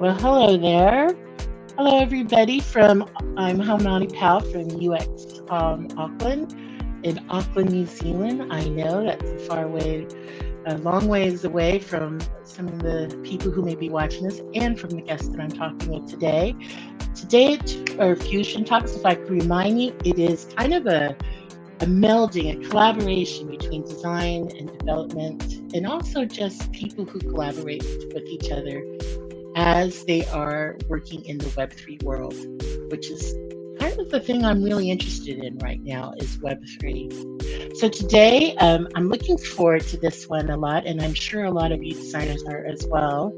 Well, hello there. Hello, everybody. I'm Haunani Powell from UX Auckland in Auckland, New Zealand. I know that's a long ways away from some of the people who may be watching this and from the guests that I'm talking with today. Today, our Fusion Talks, if I could remind you, it is kind of a melding, a collaboration between design and development, and also just people who collaborate with each other as they are working in the Web3 world, which is kind of the thing I'm really interested in right now is Web3. So today, I'm looking forward to this one a lot, and I'm sure a lot of you designers are as well.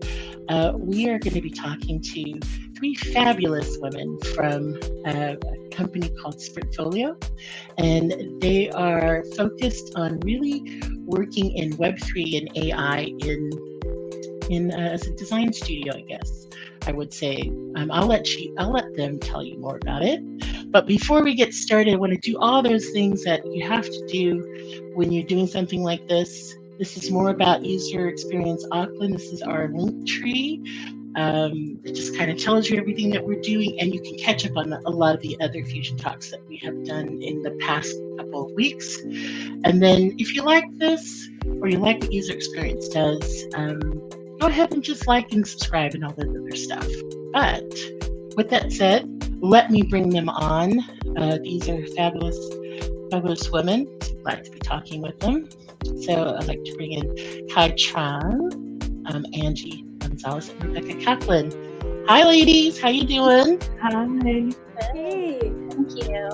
We are going to be talking to three fabulous women from a company called Sprintfolio, and they are focused on really working in Web3 and AI as a design studio, I guess I would say. I'll let them tell you more about it. But before we get started, I want to do all those things that you have to do when you're doing something like this. This is more about user experience Auckland. This is our link tree. It just kind of tells you everything that we're doing, and you can catch up on a lot of the other Fusion Talks that we have done in the past couple of weeks. And then if you like this, or you like what user experience does, go ahead and just like and subscribe and all that other stuff. But with that said, let me bring them on. These are fabulous, fabulous women. Glad to be talking with them. So I'd like to bring in Kai Tran, Angie Gonzalez, and Rebecca Kaplan. Hi, ladies. How you doing? Hi. Hey, thank you.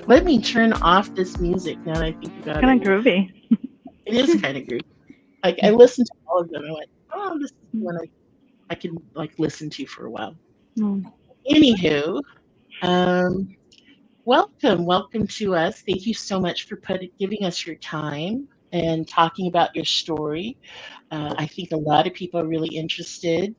Let me turn off this music now that I think about Kind of groovy. It is kind of groovy. Like I listened to all of them. I went, oh, this is one I can like listen to for a while. Anywho, welcome to us. Thank you so much for giving us your time and talking about your story. I think a lot of people are really interested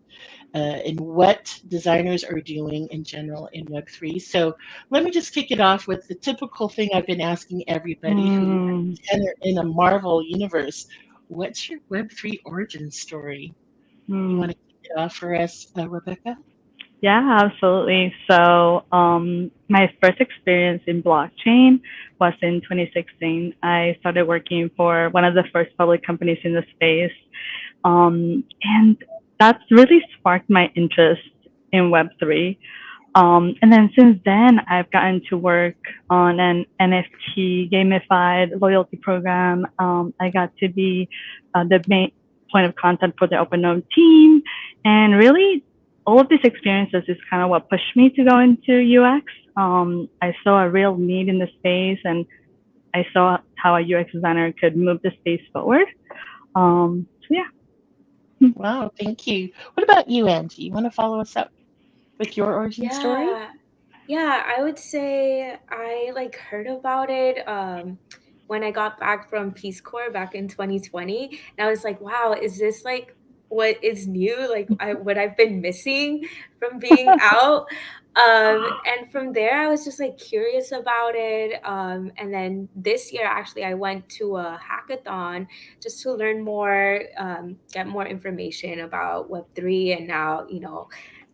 in what designers are doing in general in Web3. So let me just kick it off with the typical thing I've been asking everybody who enter in a Marvel universe. What's your Web3 origin story? You want to kick it off for us, Rebecca? Yeah, absolutely. So my first experience in blockchain was in 2016. I started working for one of the first public companies in the space. And that's really sparked my interest in Web3. And then since then, I've gotten to work on an NFT gamified loyalty program. I got to be the main point of contact for the OpenNode team. And really, all of these experiences is kind of what pushed me to go into UX. I saw a real need in the space, and I saw how a UX designer could move the space forward. So yeah. Wow, thank you. What about you, Angie? You want to follow us up with your origin story? Yeah, I would say I heard about it when I got back from Peace Corps back in 2020. And I was like, wow, is this what is new? What I've been missing from being out. And from there, I was just curious about it. And then this year, actually, I went to a hackathon just to learn more, get more information about Web3. And now,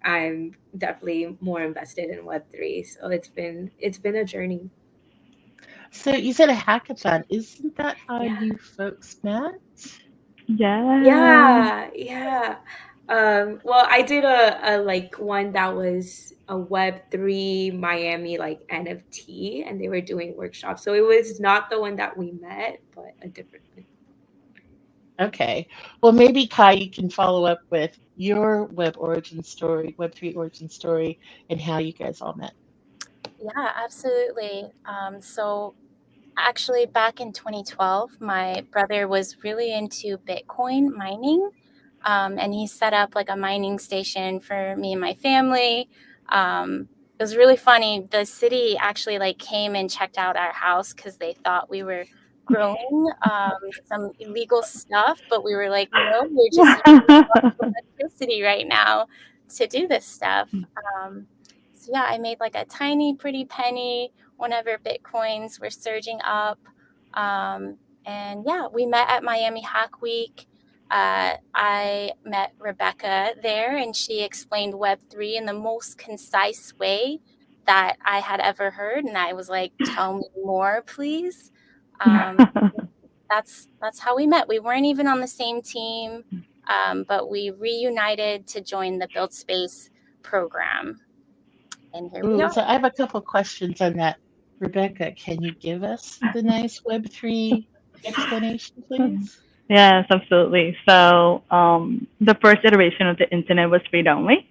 I'm definitely more invested in Web3. So it's been a journey. So you said a hackathon. Isn't that how Yeah. you folks met? Yeah. Well, I did a one that was a Web3 Miami NFT, and they were doing workshops. So it was not the one that we met, but a different one. Okay. Well, maybe Kai, you can follow up with your Web3 origin story, and how you guys all met. Yeah, absolutely. So actually, back in 2012, my brother was really into Bitcoin mining, and he set up a mining station for me and my family. It was really funny. The city actually came and checked out our house because they thought we were growing some illegal stuff, but we were like, no, we're just using electricity right now to do this stuff. So yeah, I made a tiny, pretty penny whenever Bitcoins were surging up. And yeah, we met at Miami Hack Week. I met Rebecca there, and she explained Web3 in the most concise way that I had ever heard. And I was like, tell me more, please. That's how we met. We weren't even on the same team, but we reunited to join the Buildspace program. And here we Ooh, are. so I have a couple questions on that. Rebecca, can you give us the nice Web3 explanation, please? Yes, absolutely. So the first iteration of the internet was read only,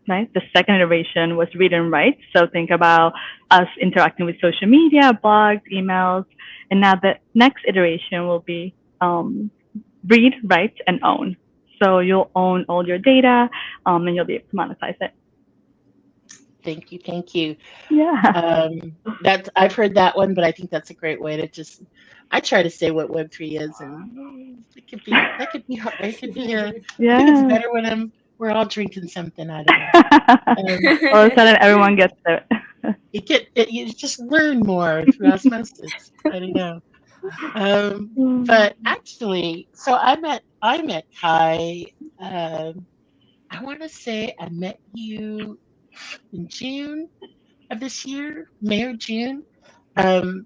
right? The second iteration was read and write. So think about us interacting with social media, blogs, emails, and now the next iteration will be read, write, and own. So you'll own all your data, and you'll be able to monetize it. Thank you, thank you. Yeah. That's I've heard that one, but I think that's a great way to just. I try to say what Web3 is, and it could be that could be hard. It could be I think it's Yeah. better when we're all drinking something. I don't know. All of a sudden, everyone gets it. You just learn more through osmosis. I don't know. But actually, so I met Kai. I want to say I met you in June of this year, May or June. Um,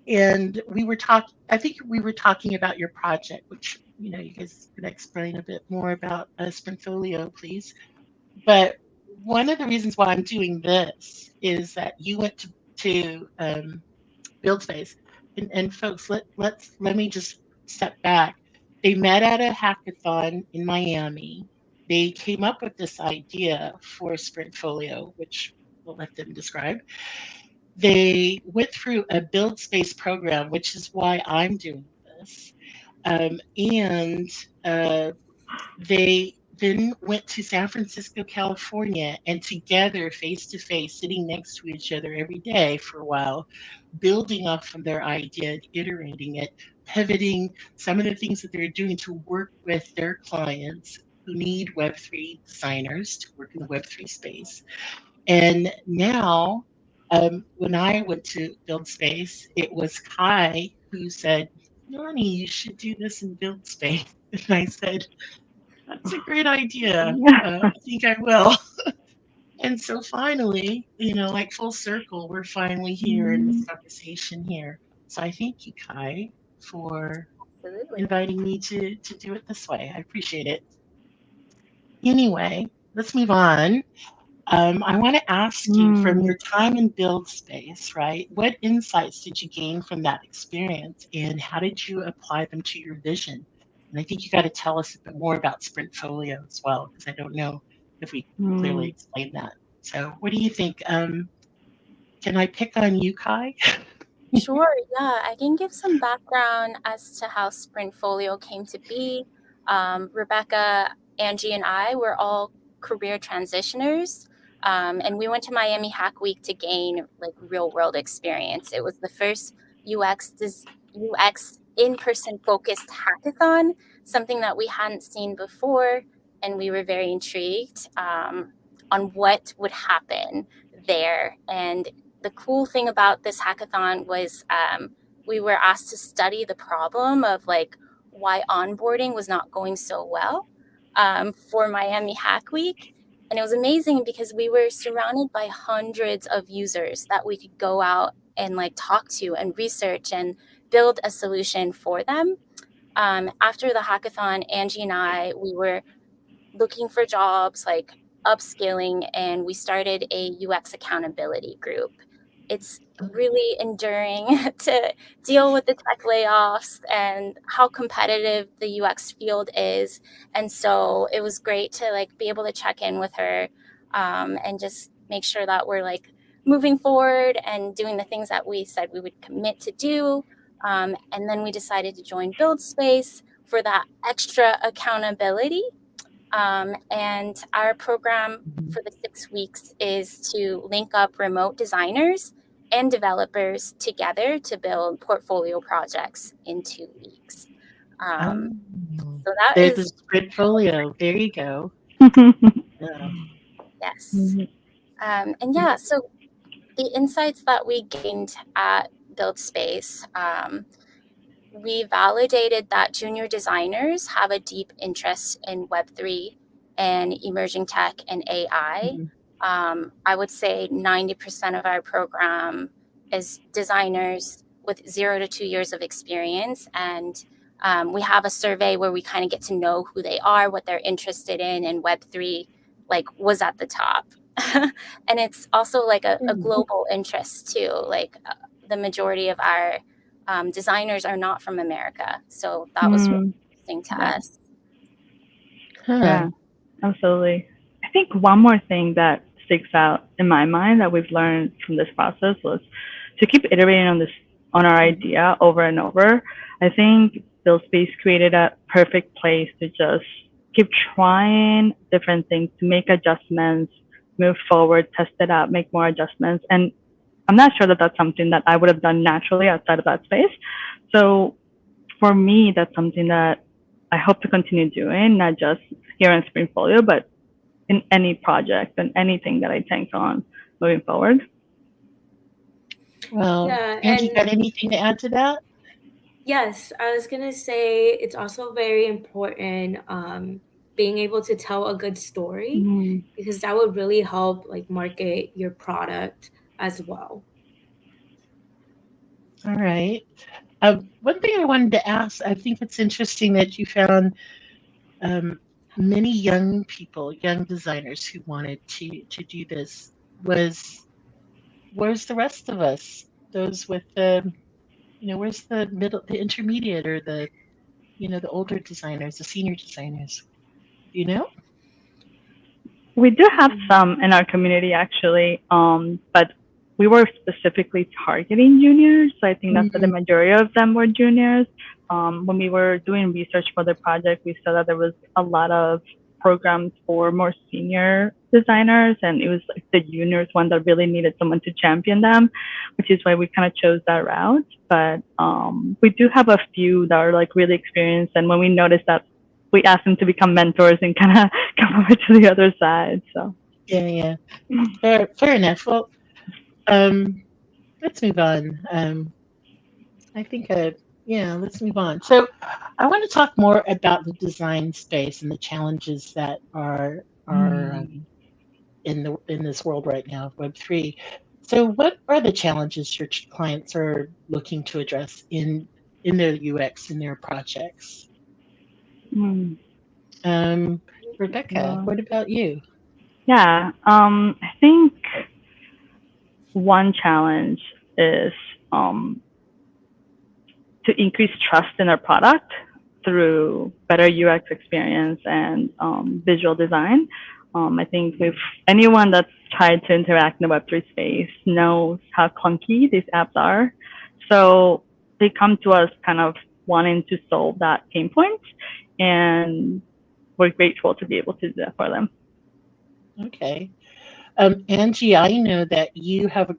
and we were talking, I think we were talking about your project, which, you guys can explain a bit more about Sprintfolio, please. But one of the reasons why I'm doing this is that you went to Buildspace. And folks, let me just step back. They met at a hackathon in Miami. They came up with this idea for Sprintfolio, which we'll let them describe. They went through a Buildspace program, which is why I'm doing this. And they then went to San Francisco, California, and together, face to face, sitting next to each other every day for a while, building off of their idea, iterating it, pivoting some of the things that they're doing to work with their clients who need Web3 designers to work in the Web3 space. And now, when I went to Buildspace, it was Kai who said, Nani, you should do this in Buildspace. And I said, that's a great idea. I think I will. And so finally, like full circle, we're finally here in this conversation here. So I thank you, Kai, for Absolutely. inviting me to do it this way. I appreciate it. Anyway, let's move on. I want to ask you from your time in Buildspace, right? What insights did you gain from that experience and how did you apply them to your vision? And I think you got to tell us a bit more about Sprintfolio as well, because I don't know if we clearly explained that. So, what do you think? Can I pick on you, Kai? Sure, yeah. I can give some background as to how Sprintfolio came to be. Rebecca, Angie, and I were all career transitioners, and we went to Miami Hack Week to gain like real world experience. It was the first UX in-person focused hackathon, something that we hadn't seen before, and we were very intrigued on what would happen there. And the cool thing about this hackathon was we were asked to study the problem of like why onboarding was not going so well for Miami Hack Week. And it was amazing because we were surrounded by hundreds of users that we could go out and like talk to and research and build a solution for them. After the hackathon, Angie and I, we were looking for jobs, like upskilling, and we started a UX accountability group. It's really enduring to deal with the tech layoffs and how competitive the UX field is. And so it was great to like be able to check in with her and just make sure that we're like moving forward and doing the things that we said we would commit to do. And then we decided to join Buildspace for that extra accountability. And our program for the 6 weeks is to link up remote designers and developers together to build portfolio projects in 2 weeks. So that There's is the Sprintfolio. There you go. Yeah. yes. And yeah, so the insights that we gained at Buildspace, we validated that junior designers have a deep interest in Web3 and emerging tech and AI. I would say 90% of our program is designers with 0 to 2 years of experience. And we have a survey where we kind of get to know who they are, what they're interested in, and Web3 like was at the top. And it's also like a global interest too. Like the majority of our designers are not from America. So that was really interesting to us. Yeah, absolutely. I think one more thing that sticks out in my mind that we've learned from this process was to keep iterating on our idea over and over. I think Buildspace created a perfect place to just keep trying different things, to make adjustments, move forward, test it out, make more adjustments. And I'm not sure that that's something that I would have done naturally outside of that space. So for me, that's something that I hope to continue doing, not just here in Sprintfolio, but in any project and anything that I take on moving forward. Well, Angie, got anything to add to that? Yes, I was going to say it's also very important being able to tell a good story, because that would really help like market your product as well. All right. One thing I wanted to ask, I think it's interesting that you found many young people, young designers who wanted to do this. Where's the rest of us? Those with the, where's the middle, the intermediate, or the, the older designers, the senior designers? Do you know? We do have some in our community actually, but we were specifically targeting juniors. So I think that's the majority of them were juniors. When we were doing research for the project, we saw that there was a lot of programs for more senior designers, and it was like the juniors one that really needed someone to champion them, which is why we kind of chose that route. But we do have a few that are like really experienced, and when we noticed that, we asked them to become mentors and kind of come over to the other side. So yeah, fair enough. Well, let's move on. I think let's move on. So I want to talk more about the design space and the challenges that are in this world right now of Web3. So what are the challenges your clients are looking to address in their UX, in their projects? Rebecca, what about you? Yeah, I think one challenge is to increase trust in our product through better UX experience and visual design. I think if anyone that's tried to interact in the Web3 space knows how clunky these apps are. So they come to us kind of wanting to solve that pain point, and we're grateful to be able to do that for them. Okay. Angie, I know that you have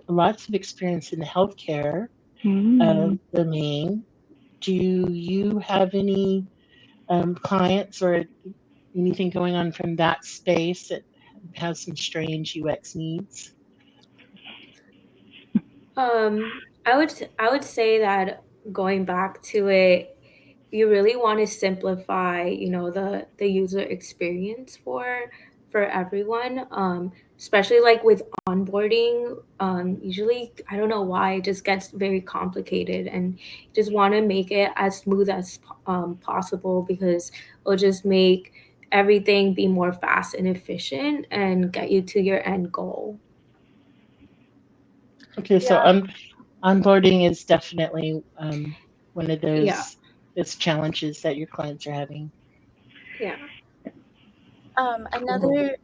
lots of experience in the healthcare domain. Do you have any clients or anything going on from that space that has some strange UX needs? I would say that going back to it, you really want to simplify, the user experience for everyone, especially like with onboarding. Usually, I don't know why, it just gets very complicated, and you just want to make it as smooth as possible, because it'll just make everything be more fast and efficient and get you to your end goal. Okay, so onboarding is definitely one of those challenges that your clients are having. Yeah. Another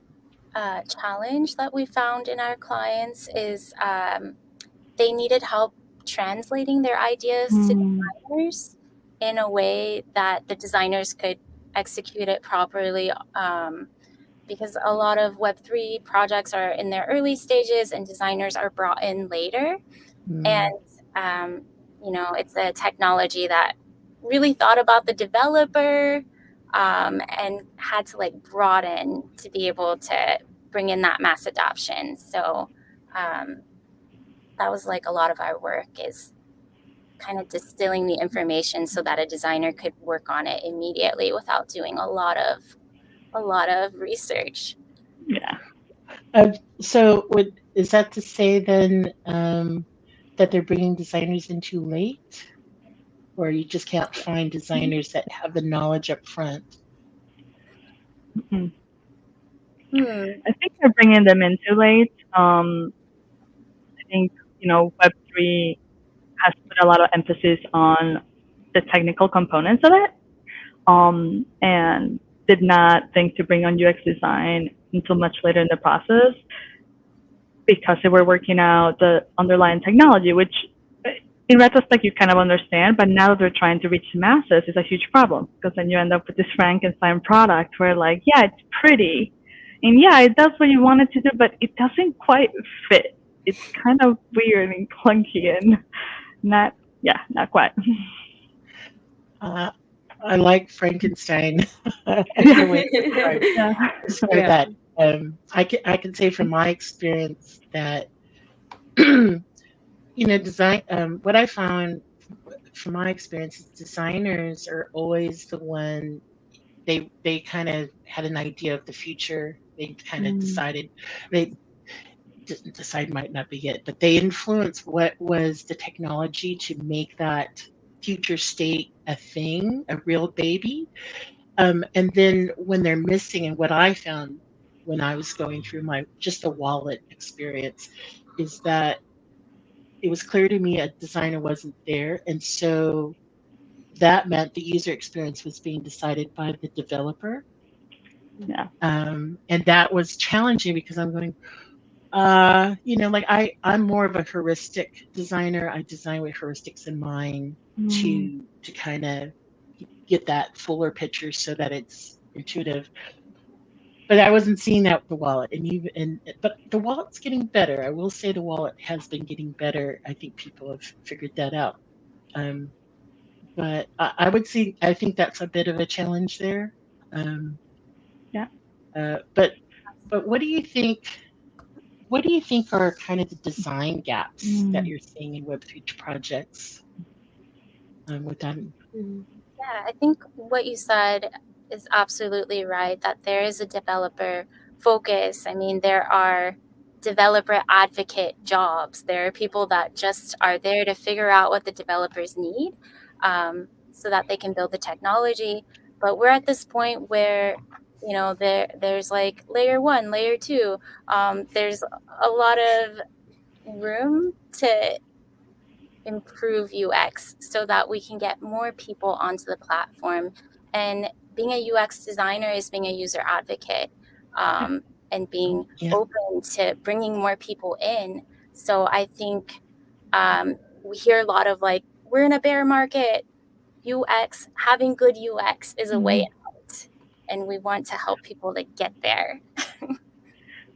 challenge that we found in our clients is they needed help translating their ideas to designers in a way that the designers could execute it properly, because a lot of Web3 projects are in their early stages and designers are brought in later. And, it's a technology that really thought about the developer and had to like broaden to be able to bring in that mass adoption. So that was like a lot of our work is kind of distilling the information so that a designer could work on it immediately without doing a lot of research. Yeah. So is that to say then that they're bringing designers in too late, or you just can't find designers that have the knowledge up front? I think they're bringing them in too late. I think, Web3 has put a lot of emphasis on the technical components of it, and did not think to bring on UX design until much later in the process because they were working out the underlying technology, which in retrospect you kind of understand, but now that they're trying to reach the masses, it's a huge problem because then you end up with this Frankenstein product where like, yeah, it's pretty, and yeah, it does what you want it to do, but it doesn't quite fit. It's kind of weird and clunky and not quite. I like Frankenstein. The way it's described that. I can say from my experience that design. What I found from my experience is designers are always the one. They kind of had an idea of the future. They kind of decided. They didn't decide, might not be it, but they influenced what was the technology to make that future state a thing, a real baby. And then when they're missing, and what I found when I was going through just the wallet experience, is that it was clear to me a designer wasn't there. And so that meant the user experience was being decided by the developer. Yeah. And that was challenging because I'm going, I'm more of a heuristic designer. I design with heuristics in mind to kind of get that fuller picture so that it's intuitive. But I wasn't seeing that with the wallet, but the wallet's getting better. I will say the wallet has been getting better. I think people have figured that out. But I think that's a bit of a challenge there. But what do you think? What do you think are kind of the design gaps that you're seeing in Web3 projects? With that? Yeah, I think what you said is absolutely right, that there is a developer focus. I mean, there are developer advocate jobs. There are people that just are there to figure out what the developers need so that they can build the technology. But we're at this point where, there's like layer 1, layer 2. There's a lot of room to improve UX so that we can get more people onto the platform. And being a UX designer is being a user advocate and being open to bringing more people in. So I think we hear a lot of like, we're in a bear market. UX, having good UX is a way out. And we want to help people to get there.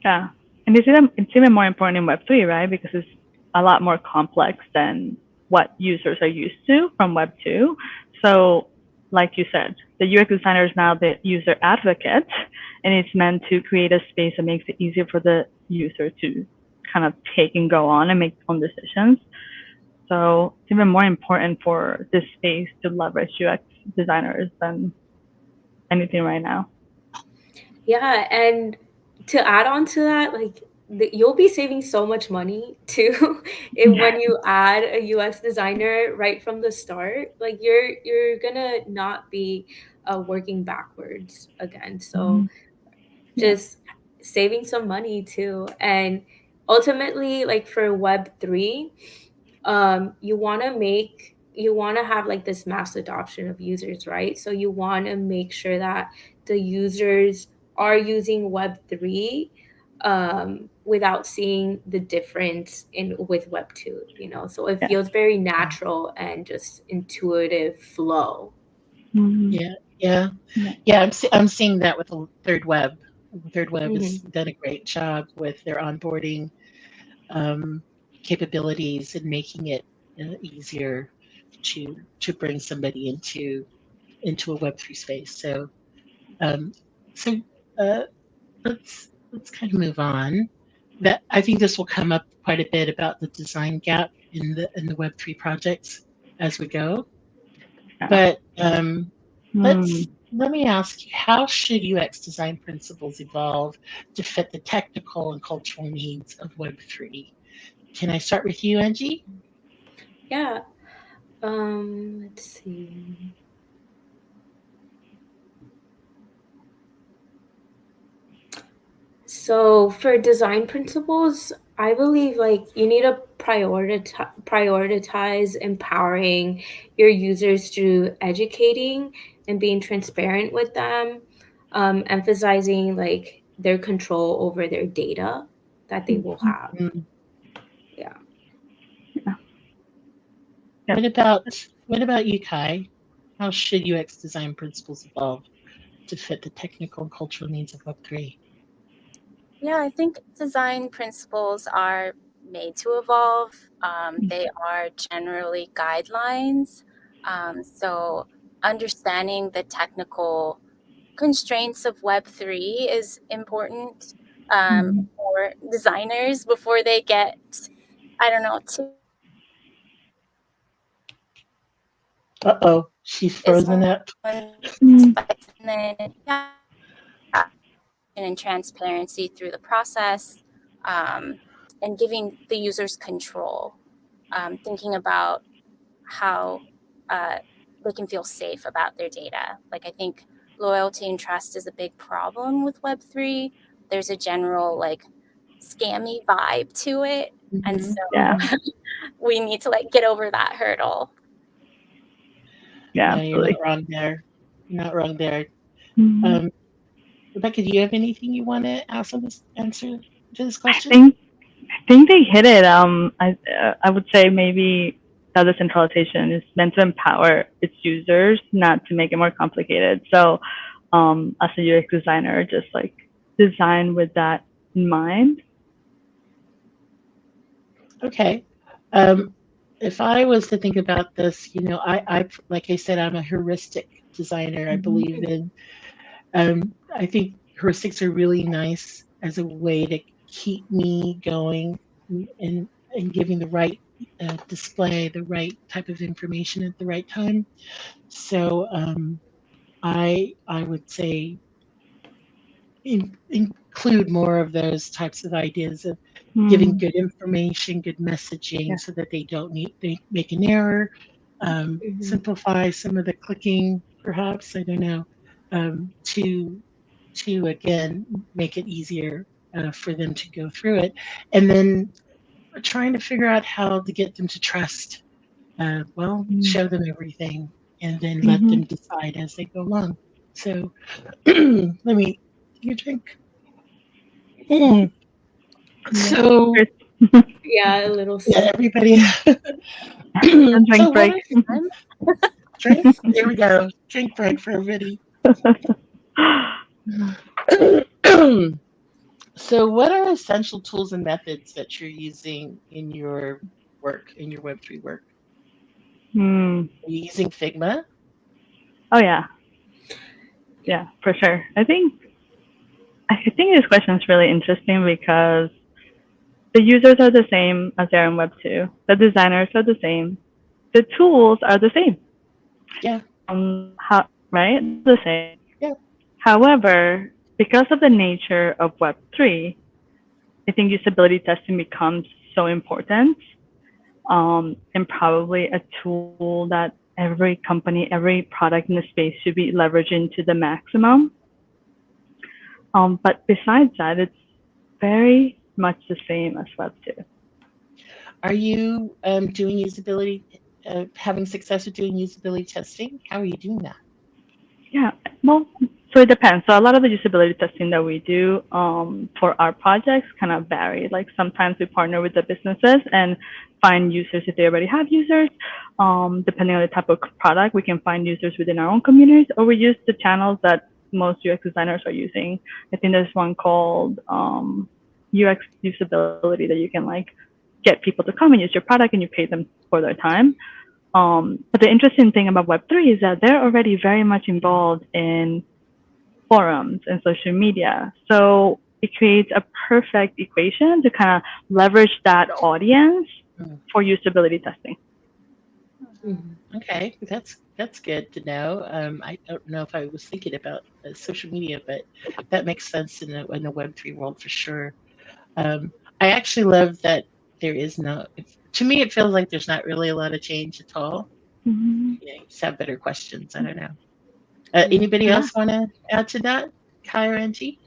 Yeah. And it's even more important in Web3, right? Because it's a lot more complex than what users are used to from Web 2. So like you said, the UX designer is now the user advocate, and it's meant to create a space that makes it easier for the user to kind of take and go on and make their own decisions. So it's even more important for this space to leverage UX designers than anything right now. Yeah, and to add on to that, like you'll be saving so much money too when you add a UX designer right from the start. Like you're gonna not be working backwards again. So just saving some money too, and ultimately, like for Web3, you want to have like this mass adoption of users, right? So you want to make sure that the users are using Web3 without seeing the difference with Web 2, so it feels very natural and just intuitive flow. I'm seeing that with the Third Web. Third Web has done a great job with their onboarding capabilities and making it easier to bring somebody into a Web3 space. So let's kind of move on. I think this will come up quite a bit about the design gap in the Web3 projects. as we go. Yeah. But Hmm. let me ask you, how should UX design principles evolve to fit the technical and cultural needs of Web3? Can I start with you, Angie? Yeah. Let's see. So for design principles, I believe like you need to prioritize empowering your users through educating and being transparent with them, emphasizing like their control over their data that they will have. Mm. Yeah. Yeah. What about you, Kai? How should UX design principles evolve to fit the technical and cultural needs of Web3? Yeah, I think design principles are made to evolve. They are generally guidelines. So understanding the technical constraints of Web3 is important for designers before they get, I don't know, too Uh-oh, she's is frozen up. one Mm. aspect. And then and transparency through the process, and giving the users control, thinking about how they can feel safe about their data. Like I think loyalty and trust is a big problem with Web3. There's a general like scammy vibe to it. And so Yeah. we need to like get over that hurdle. Yeah. Yeah, you're Absolutely. not wrong there. You're not wrong there. Mhm. Rebecca, do you have anything you want to ask on this answer to this I question? think they hit it. I would say maybe that the centralization is meant to empower its users, not to make it more complicated. So, as a UX designer, just like design with that in mind. Okay. If I was to think about this, you know, I like I said, I'm a heuristic designer. I believe in. I think heuristics are really nice as a way to keep me going and giving the right display, the right type of information at the right time. So I would say include more of those types of ideas of giving Mm. good information, good Yeah. messaging, so that they make an error. Simplify some of the clicking, perhaps, I don't know, to again make it easier for them to go through it, and then trying to figure out how to get them to trust. Well, Mm. show them everything, and then let Mm-hmm. them decide as they go along. So let me take a drink. Mm. Yeah. So Yeah, a little yeah, sip. everybody. And So drink what break. are drinks? There we go. Drink break for everybody. So what are essential tools and methods that you're using in your work, in your Web3 work? Hmm. Are you using Figma? Oh yeah. Yeah, for sure. I think this question is really interesting because the users are the same as they are in Web 2. The designers are the same. The tools are the same. Yeah, Right? The same. yeah. However, because of the nature of Web 3, I think usability testing becomes so important, and probably a tool that every company, every product in the space should be leveraging to the maximum. But besides that, it's very much the same as Web 2. Are you doing usability, having success with doing usability testing? How are you doing that? Yeah, well, so it depends. So a lot of the usability testing that we do for our projects kind of vary. Like sometimes we partner with the businesses and find users if they already have users. Depending on the type of product, we can find users within our own communities, or we use the channels that most UX designers are using. I think there's one called UX usability that you can like get people to come and use your product, and you pay them for their time. But the interesting thing about Web3 is that they're already very much involved in forums and social media. So it creates a perfect equation to kind of leverage that audience Mm. for usability testing. Okay, that's good to know. I don't know if I was thinking about social media, but that makes sense in the Web3 world for sure. Um, I actually love that there is no. To me, it feels like there's not really a lot of change at all. Mhm. You know, you just have better questions. I don't know. Yeah. Anybody Yeah. else want to add to that, Kai or Angie?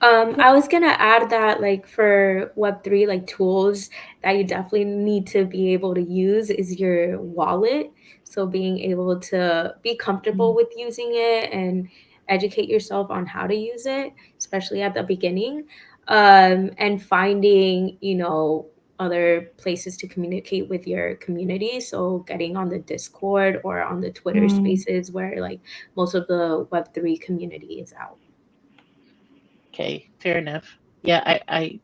I was gonna add that like for Web3, like tools that you definitely need to be able to use is your wallet. So being able to be comfortable Mm, with using it and educate yourself on how to use it, especially at the beginning. And finding, other places to communicate with your community. So getting on the Discord or on the Twitter Mm. spaces where like most of the Web3 community is out. okay, fair enough. Yeah, I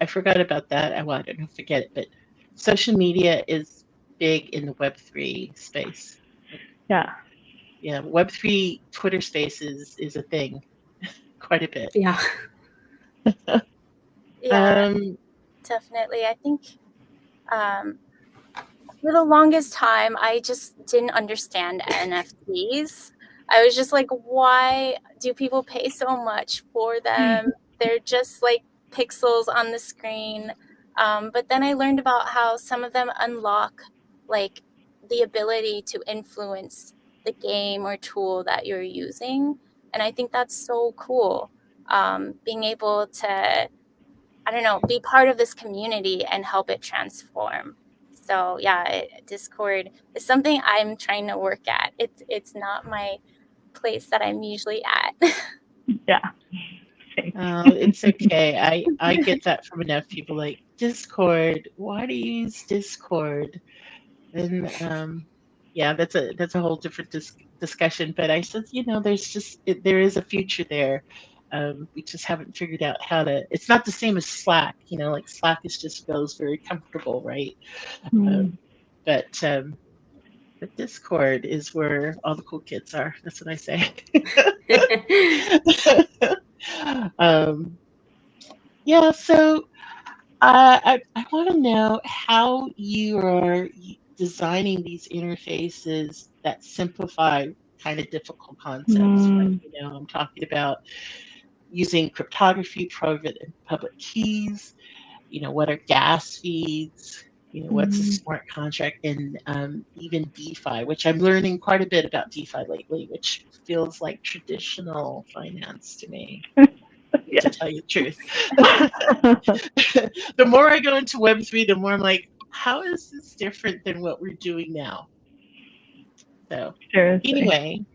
forgot about that. Well, I don't know, forget it, but social media is big in the Web3 space. Like, Yeah. yeah, Web3 Twitter Spaces is a thing quite a bit. Yeah. Yeah, Um, definitely. I think um, for the longest time, I just didn't understand NFTs. I was just like, why do people pay so much for them? They're just like pixels on the screen. But then I learned about how some of them unlock like the ability to influence the game or tool that you're using. And I think that's so cool. Being able to, I don't know, be part of this community and help it transform. So yeah, Discord is something I'm trying to work at. It's not my place that I'm usually at. Yeah. Same. it's okay. I get that from enough people like Discord. Why do you use Discord? And yeah, that's a whole different discussion. But I said, there is a future there. We just haven't figured out how to. It's not the same as Slack. Like Slack is just feels very comfortable, right? Mm. Um, but Discord is where all the cool kids are. That's what I say. um, yeah. So I want to know how you are designing these interfaces that simplify kind of difficult concepts, right? Mm. I'm talking about using cryptography, private and public keys. What are gas feeds? What's a Mm. smart contract? And even DeFi, which I'm learning quite a bit about DeFi lately, which feels like traditional finance to me, to Yes. tell you the truth. The more I go into Web3, the more I'm like, how is this different than what we're doing now? So, Seriously. anyway,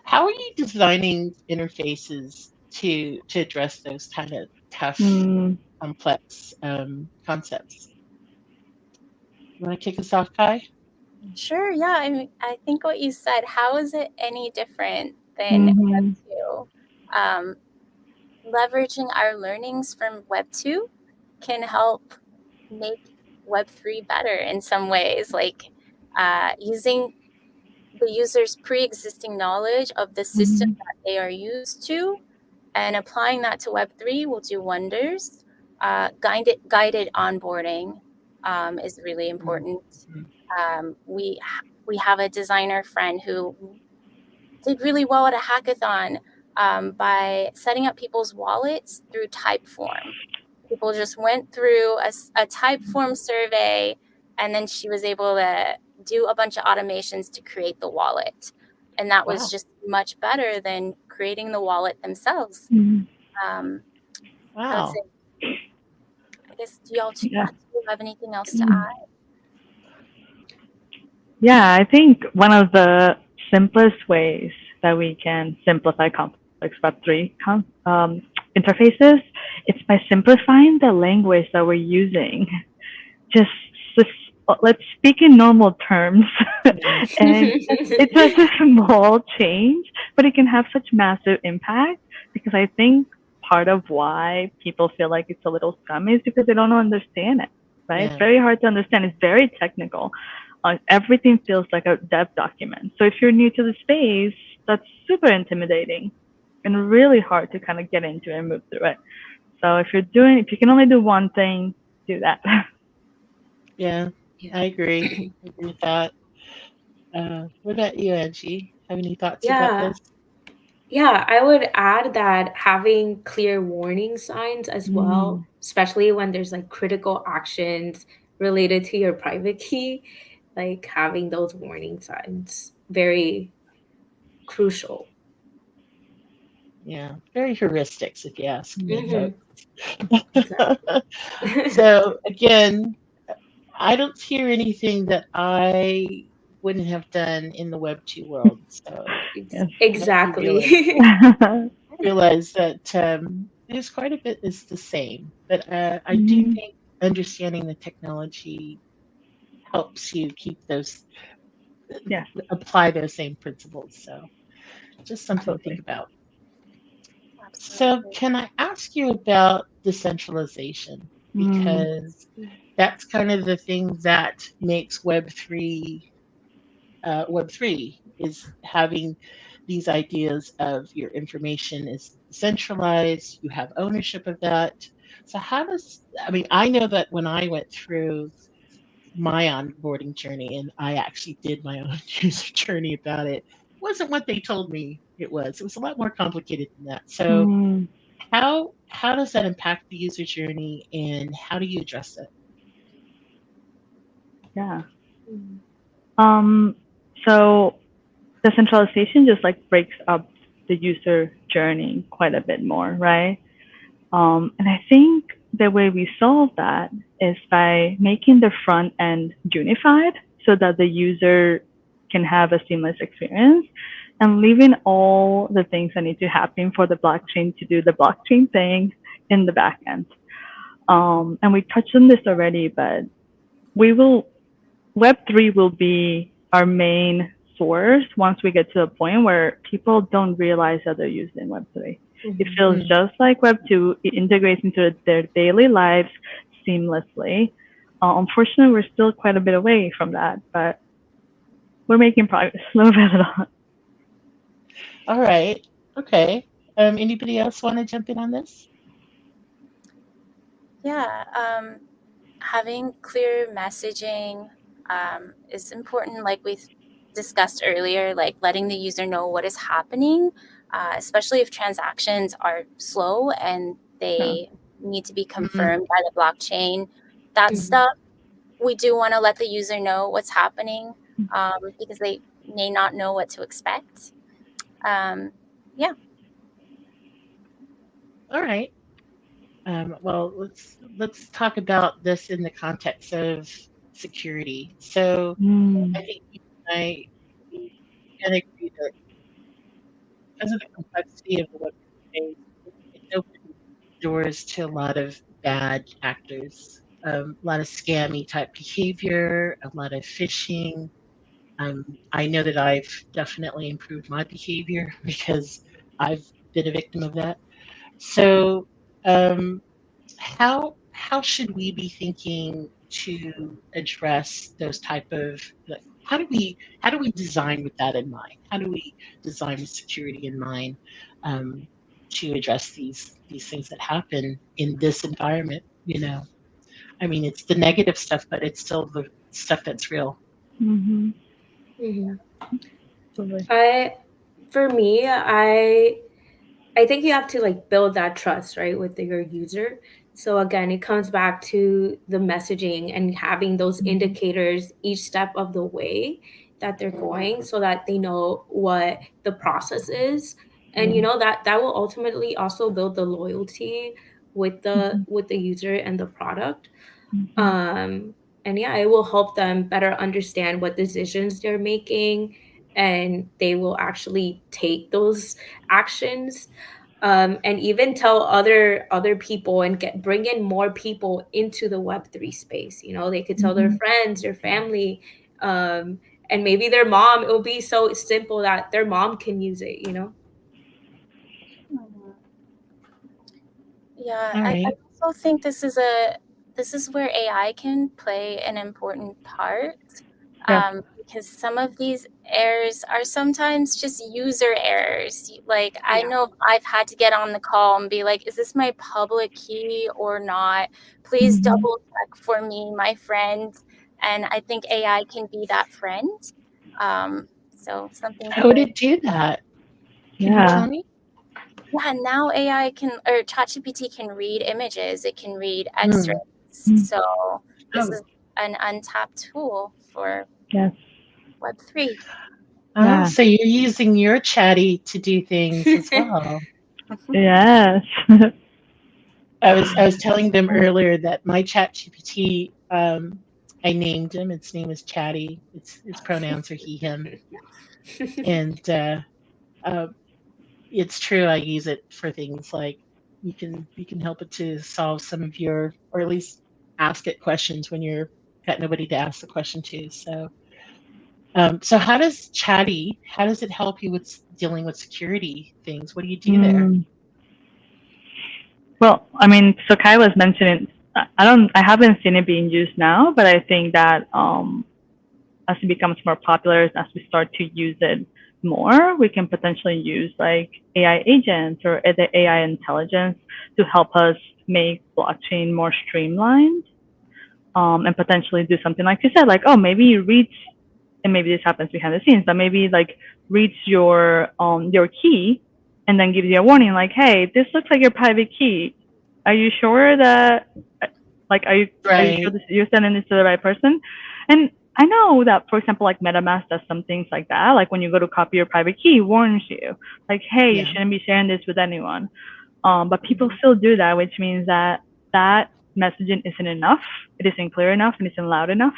how are you designing interfaces to address those kind of tough, Mm. complex concepts? You want to kick us off, Kai? Sure, yeah. I think what you said, how is it any different than Mm-hmm. Web2? Um, Leveraging our learnings from Web2 can help make Web3 better in some ways, like using the user's pre-existing knowledge of the system Mm-hmm. that they are used to and applying that to Web3 will do wonders. Guided onboarding is really important. Mhm. We have a designer friend who did really well at a hackathon by setting up people's wallets through Typeform. People just went through a Typeform survey, and then she was able to do a bunch of automations to create the wallet. And that was Wow. just much better than creating the wallet themselves. Mm-hmm. Um, I would Wow. say, I guess, do y'all Yeah. have anything else to Mm. add? Yeah, I think one of the simplest ways that we can simplify complex Web3 interfaces is by simplifying the language that we're using. Just, just let's speak in normal terms. Yeah. And it's such a small change, but it can have such massive impact because I think part of why people feel like it's a little scummy is because they don't understand it, right? It's Yeah. very hard to understand. It's very technical. Everything feels like a dev document. So if you're new to the space, that's super intimidating and really hard to kind of get into and move through it. So if you can only do one thing, do that. Yeah. Yeah. I agree. I agree with that. What about you, Angie? Have any thoughts about Yeah. this? Yeah, I would add that having clear warning signs as well, Mm, especially when there's like critical actions related to your private key, like having those warning signs, very crucial. Yeah, very heuristics, if you ask me, mm-hmm. Hmm. folks. Exactly. So again, I don't hear anything that I wouldn't have done in the Web 2 world. So Yes. I do Exactly. realize that there's quite a bit is the same, but I do Mhm. think understanding the technology helps you keep those Yes, apply those same principles. So just something to think absolutely. about. So Absolutely. can I ask you about decentralization? Mm, Because that's kind of the thing that makes Web3 is having these ideas of your information is decentralized, you have ownership of that. So how does I mean, I know that when I went through my onboarding journey and I actually did my own user journey about it, wasn't what they told me it was. It was a lot more complicated than that. So mm, how does that impact the user journey and how do you address it? yeah. Mhm. Um, so the centralization just like breaks up the user journey quite a bit more, right? And I think the way we solve that is by making the front end unified so that the user can have a seamless experience and leaving all the things that need to happen for the blockchain to do the blockchain thing in the back end. And we touched on this already, but we will Web3 will be our main source once we get to a point where people don't realize that they're using Web3. It Mhm. feels Mm, just like Web2. It integrates into their daily lives seamlessly. Unfortunately, we're still quite a bit away from that, but we're making progress little bit at a time. all right. Okay. Anybody else want to jump in on this? Yeah. Having clear messaging is important, like we discussed earlier, like letting the user know what is happening, especially if transactions are slow and Yeah. they need to be Mm, confirmed by the blockchain. That Mhm. stuff, we do want to let the user know what's happening because they may not know what to expect. Um, yeah. all right. Well, let's talk about this in the context of security. So I Mm, think you and I we can agree that because of the complexity of the web space, it opens doors to a lot of bad actors, a lot of scammy type behavior, a lot of phishing. I know that I've definitely improved my behavior because I've been a victim of that. So, um, how should we be thinking to address those type of like, how do we design with that in mind? How do we design with security in mind um, to address these things that happen in this environment? You know, I mean, it's the negative stuff, but it's still the stuff that's real. mm-hmm. Mhm. Absolutely. I For me, I think you have to like build that trust, right, with your user. So again, it comes back to the messaging and having those Mm-hmm. indicators each step of the way that they're going so that they know what the process is. And you know that will ultimately also build the loyalty Mm-hmm. with the user and the product. Mm-hmm. Um, and yeah, it will help them better understand what decisions they're making and they will actually take those actions, and even tell other people and get bring in more people into the Web3 space. You know, they could tell their Mm-hmm. friends, their family, um, and maybe their mom. It will be so simple that their mom can use it, you know. Mhm. Yeah, All I right. also think this is where AI can play an important part, Yeah. because some of these errors are sometimes just user errors. Like I Yeah. know I've had to get on the call and be like, "Is this my public key or not? Please Mm-hmm. double check for me, my friend." And I think AI can be that friend. So something How would for, it do that? Can you Yeah. tell me? yeah, now AI can, or ChatGPT can read images, it can read X-rays. So this Oh. is an untapped tool for Yes. Web3. Oh, Yeah. so you're using your chatty to do things as well. Yes. I was telling them earlier that my chat GPT, I named him. Its name is Chatty. Its pronouns are he, him. And it's true. I use it for things like you can help it to solve some of your, or at least ask it questions when you're got nobody to ask the question to. So how does Chatty? How does it help you with dealing with security things? What do you do there? Well, I mean, so Kai was mentioning, I haven't seen it being used now, but I think that as it becomes more popular, as we start to use it more, we can potentially use like AI agents or the AI intelligence to help us make blockchain more streamlined, and potentially do something like you said, like, oh, maybe it reads, and maybe this happens behind the scenes, but maybe like reads your key and then gives you a warning like, hey, this looks like your private key. Are you sure that, like, are you sure Right. you're sending this to the right person? And I know that, for example, like MetaMask does some things like that. Like when you go to copy your private key, it warns you, like, hey, you Yeah. shouldn't be sharing this with anyone. But people still do that, which means that that messaging isn't enough. It isn't clear enough and isn't loud enough.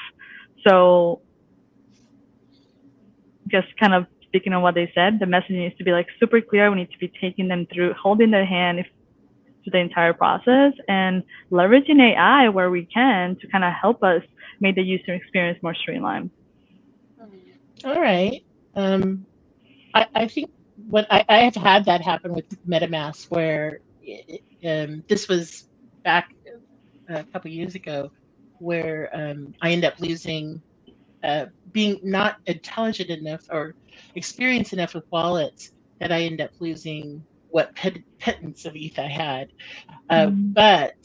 So just kind of speaking on what they said, the messaging needs to be like super clear. We need to be taking them through, holding their hand to the entire process, and leveraging AI where we can to kind of help us make the user experience more streamlined. All right. I think what I have had that happen with MetaMask, where this was back a couple years ago, where I end up losing, being not intelligent enough or experienced enough with wallets that I end up losing what pittance of ETH I had. But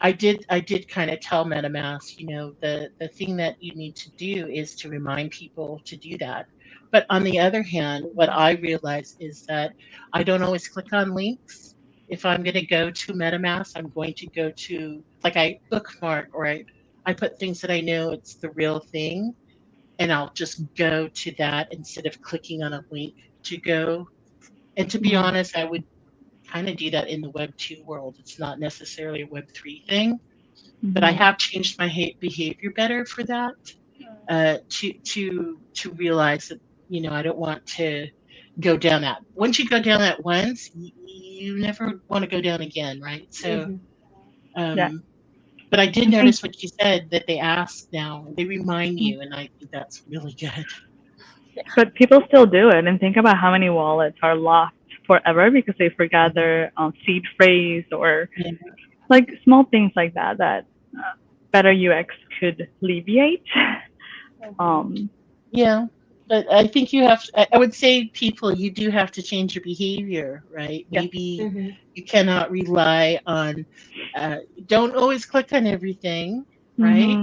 I did kind of tell MetaMask, the thing that you need to do is to remind people to do that. But on the other hand, what I realize is that I don't always click on links. If I'm going to go to MetaMask, I'm going to go to, like, I bookmark, or I put things that I know it's the real thing, and I'll just go to that instead of clicking on a link to go. And to be honest, I would kind of do that in the Web 2 world. It's not necessarily a Web 3 thing, but I have changed my behavior better for that. To realize that, I don't want to go down that. Once you go down that once, you never want to go down again, right? So, Yeah. but I did notice what you said, that they ask now, they remind you, and I think that's really good. But people still do it, and think about how many wallets are locked forever because they forgot their seed phrase, or Yeah. like small things like that better UX could alleviate. Yeah, but I think I would say, people, you do have to change your behavior, right? Yeah. Maybe you cannot rely on, don't always click on everything, right?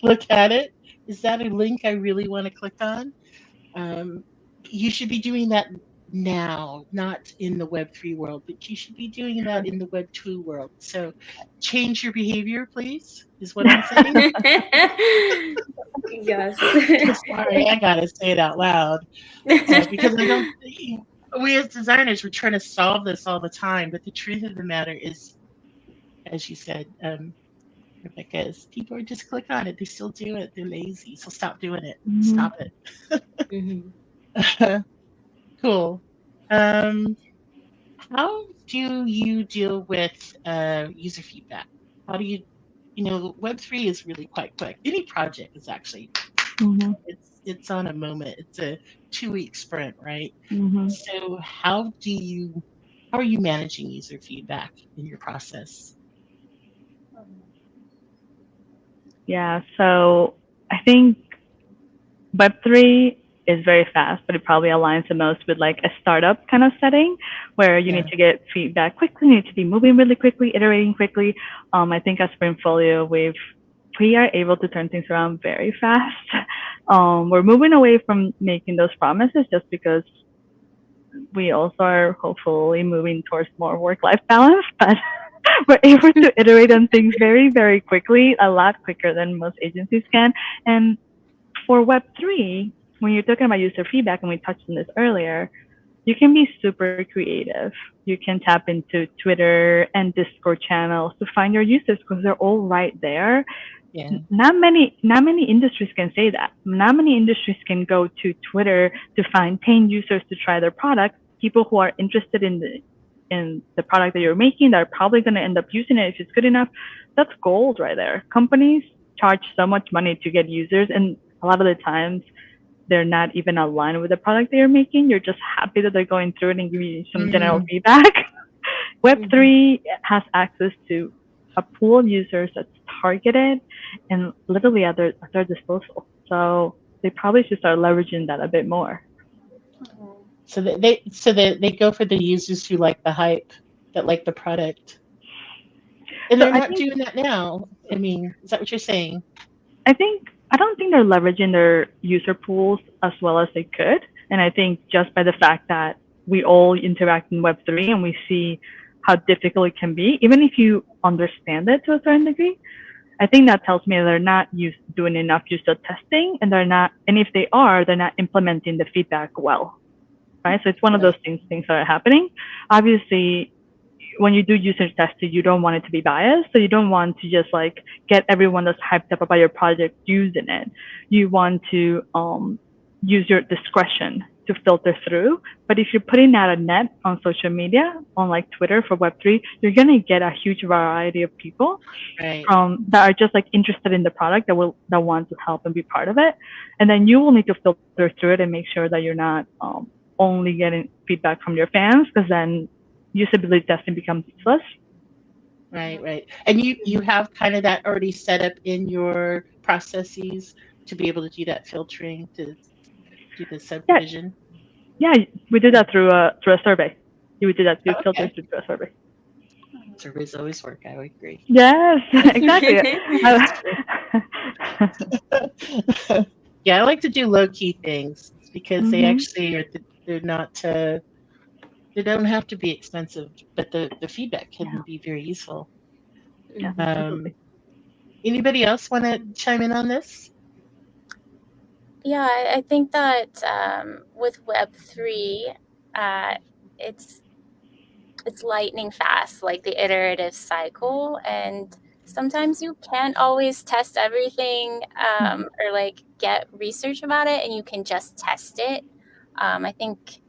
Look at it. Is that a link I really want to click on? You should be doing that now, not in the Web 3 world, but you should be doing that in the Web 2 world. So change your behavior, please, is what I'm saying. Yes. Sorry, I gotta say it out loud, because I don't. We as designers, we're trying to solve this all the time, but the truth of the matter is, as you said, Rebecca, is people are just click on it. They still do it. They're lazy, so stop doing it. Stop Mhm. it. Cool. Um, how do you deal with user feedback? How do Web 3 is really quite quick. Any project is actually, it's on a moment. It's a 2-week sprint, right? So how are you managing user feedback in your process? Yeah, so I think Web3 is very fast, but it probably aligns the most with like a startup kind of setting where you Yeah. need to get feedback quickly, you need to be moving really quickly, iterating quickly. I think at Sprintfolio, we've we are able to turn things around very fast. We're moving away from making those promises just because we also are hopefully moving towards more work-life balance, but we're able to iterate on things very, very quickly, a lot quicker than most agencies can. And for Web3, when you're talking about user feedback, and we touched on this earlier, you can be super creative. You can tap into Twitter and Discord channels to find your users because they're all right there. Yeah. Not many industries can say that. Not many industries can go to Twitter to find paying users to try their product, people who are interested in the product that you're making, that are probably going to end up using it if it's good enough. That's gold right there. Companies charge so much money to get users, and a lot of the times they're not even aligned with the product they're making. You're just happy that they're going through it and giving you some general feedback. Web3 has access to a pool of users that's targeted and literally at their disposal. So they probably should start leveraging that a bit more. So they go for the users who like the hype, that like the product. And they're not doing that now. I mean, is that what you're saying? I don't think they're leveraging their user pools as well as they could. And I think just by the fact that we all interact in Web3 and we see how difficult it can be, even if you understand it to a certain degree, I think that tells me they're not doing enough user testing, and if they are, they're not implementing the feedback well, right? So it's one of those things that are happening. Obviously, when you do user testing, you don't want it to be biased. So you don't want to just like get everyone that's hyped up about your project using it. You want to use your discretion to filter through. But if you're putting out a net on social media, on like Twitter for Web3, you're going to get a huge variety of people that are just like interested in the product, that want to help and be part of it. And then you will need to filter through it and make sure that you're not only getting feedback from your fans, because then usability testing becomes useless. Right. And you have kind of that already set up in your processes to be able to do that filtering, to do the subdivision. Yeah, we did that through a survey. We did that through filters through a survey. Surveys always work. I would agree. Yes, exactly. Yeah, I like to do low key things because they actually they're not. They don't have to be expensive, but the feedback can be very useful. Yeah, anybody else want to chime in on this? Yeah, I think that with Web3, it's lightning fast, like the iterative cycle, and sometimes you can't always test everything or like get research about it, and you can just test it. I think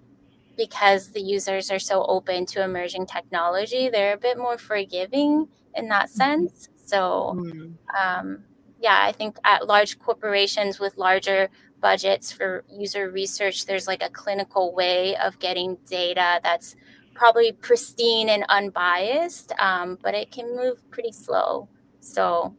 because the users are so open to emerging technology, they're a bit more forgiving in that sense. So I think at large corporations with larger budgets for user research, there's like a clinical way of getting data that's probably pristine and unbiased, but it can move pretty slow. So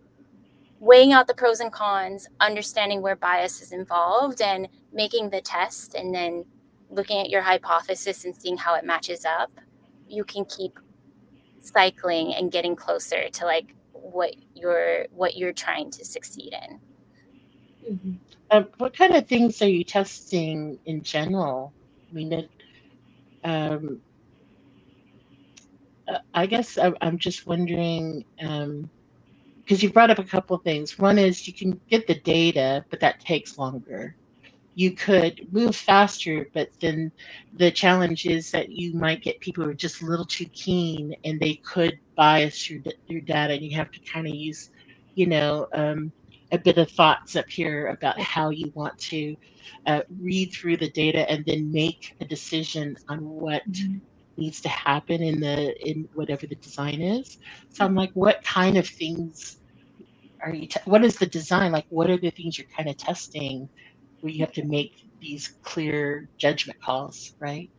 weighing out the pros and cons, understanding where bias is involved, and making the test, and then looking at your hypothesis and seeing how it matches up, you can keep cycling and getting closer to like what you're trying to succeed in. What kind of things are you testing in general? I mean, I guess I'm just wondering, because you brought up a couple of things. One is you can get the data, but that takes longer. You could move faster, but then the challenge is that you might get people who are just a little too keen, and they could bias your data, and you have to kind of use, a bit of thoughts up here about how you want to read through the data and then make a decision on what needs to happen in whatever the design is. So I'm like, what kind of things are you? What is the design like? What are the things you're kind of testing, where you have to make these clear judgment calls, right?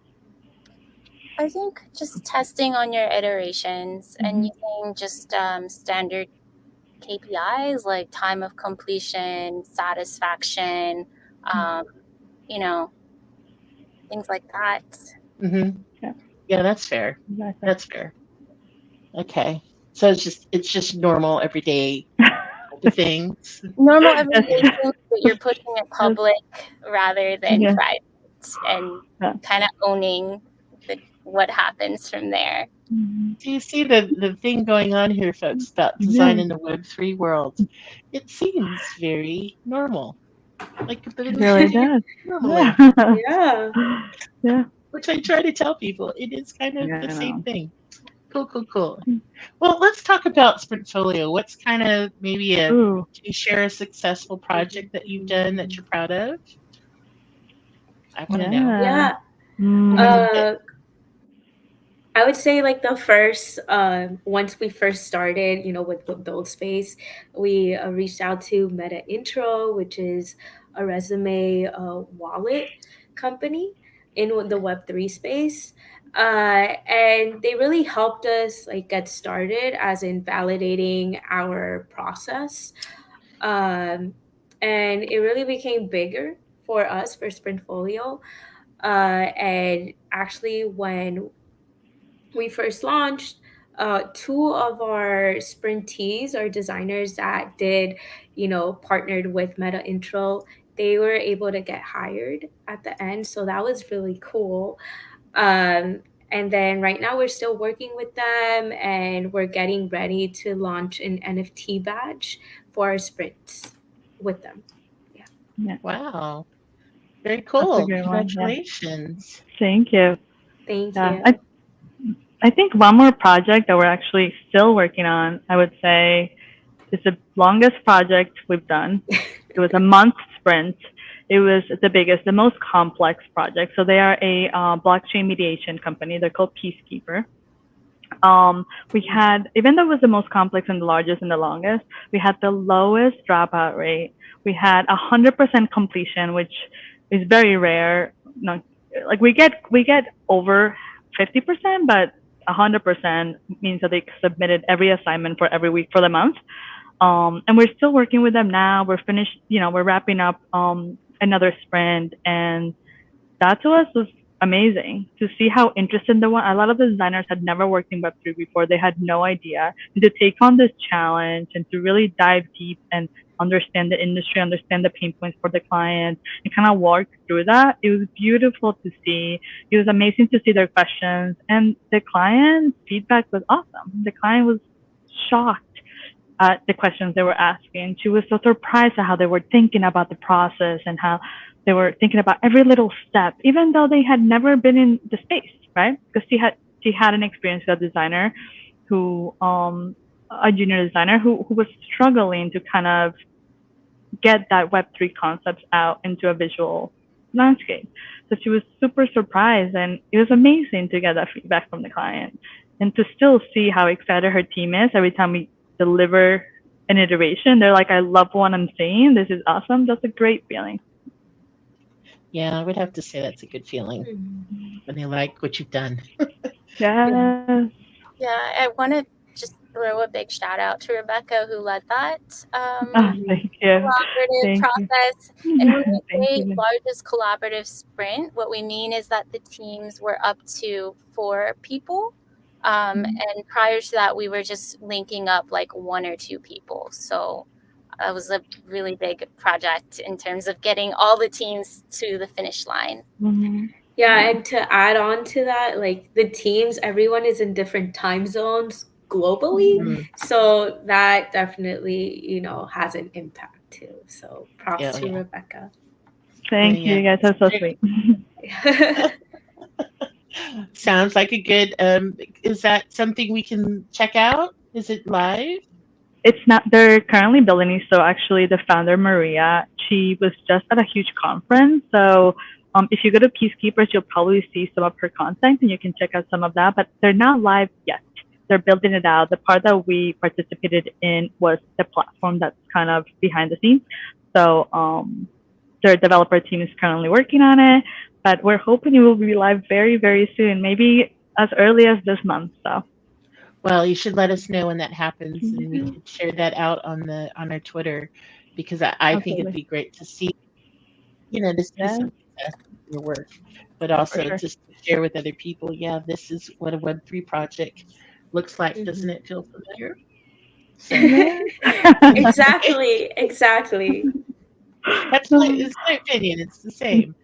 I think just testing on your iterations and using just standard KPIs like time of completion, satisfaction, things like that. Yeah, that's fair. That's fair. Okay, so it's just normal everyday type of things. Normal Yes, everyday things, but you're pushing it yes, public rather than yeah, private, and yeah. kind of owning what happens from there. Mhm. Do you see the thing going on here, folks, about design Yeah, in the Web3 world? It seems very normal, like but it it really should be does. normally, Yeah, Yeah. yeah, which I try to tell people. It is kind of yeah, the I same know. thing. Cool, cool, cool. Well, let's talk about Sprintfolio. What's kind of maybe Ooh, can you share a successful project that you've done that you're proud of? I want to know. yeah. Yeah. Give me some Mm, tips. Uh, I would say like the first, once we first started, with Buildspace, we reached out to Meta Intro, which is a resume wallet company in the Web3 space. And they really helped us like get started as in validating our process. Um, and it really became bigger for us for Sprintfolio. And actually, when we first launched, two of our sprintees, our designers that did, partnered with Meta Intro, they were able to get hired at the end. So that was really cool. And then right now we're still working with them and we're getting ready to launch an NFT badge for our sprints with them. Yeah. yeah, Wow, very that's a cool. great one. Yeah, Congratulations. thank you. Thank Yeah, you. I think one more project that we're actually still working on, I would say, is the longest project we've done. It was a month sprint. It was the biggest, the most complex project. So they are a blockchain mediation company. They're called Peacekeeper. We had, even though it was the most complex and the largest and the longest, we had the lowest dropout rate. We had 100% completion, which is very rare. No, like we get over 50%, but 100% means that they submitted every assignment for every week for the month. And we're still working with them now. We're finished, we're wrapping up another sprint, and that to us was amazing to see how interested the one. A lot of the designers had never worked in Web3 before. They had no idea. And to take on this challenge and to really dive deep and understand the industry, understand the pain points for the client, and kind of walk through that, it was beautiful to see. It was amazing to see their questions, and the client feedback was awesome. The client was shocked at the questions they were asking. She was so surprised at how they were thinking about the process and how they were thinking about every little step, even though they had never been in the space, right? Because she had an experience with a designer who, a junior designer who was struggling to kind of get that Web3 concepts out into a visual landscape. So she was super surprised, and it was amazing to get that feedback from the client and to still see how excited her team is every time we deliver an iteration. They're like, I love what I'm seeing. This is awesome. That's a great feeling. Yeah, I would have to say that's a good feeling Mhm. when they like what you've done. Yeah. Yes. Yeah, I want to just throw a big shout out to Rebecca who led that Oh, Mhm. thank you. collaborative Thank you. process. And when we Thank say you. largest collaborative sprint, what we mean is that the teams were up to 4 people. And prior to that, we were just linking up like 1 or 2 people. So that was a really big project in terms of getting all the teams to the finish line. Mhm. Yeah, Yeah. and to add on to that, like the teams, everyone is in different time zones globally. Mhm. Mm, So that definitely, has an impact too. So props yeah, to yeah, Rebecca. yeah, Thank you. yeah. You guys are so sweet. Sounds like a good. Is that something we can check out? Is it live? It's not, they're currently building it. So actually the founder, Maria, she was just at a huge conference. So if you go to Peacekeepers, you'll probably see some of her content and you can check out some of that, but they're not live yet. They're building it out. The part that we participated in was the platform that's kind of behind the scenes. So their developer team is currently working on it, but we're hoping it will be live very, very soon, maybe as early as this month. So Well, you should let us know when that happens, and we yeah, could share that out on our Twitter because I think it'd absolutely. be great to see, to see Yeah, some success in your work, but for also sure. just to share with other people. Yeah, this is what a Web3 project looks like. Doesn't Mhm. it feel familiar? So Exactly. it's my opinion. It's the same.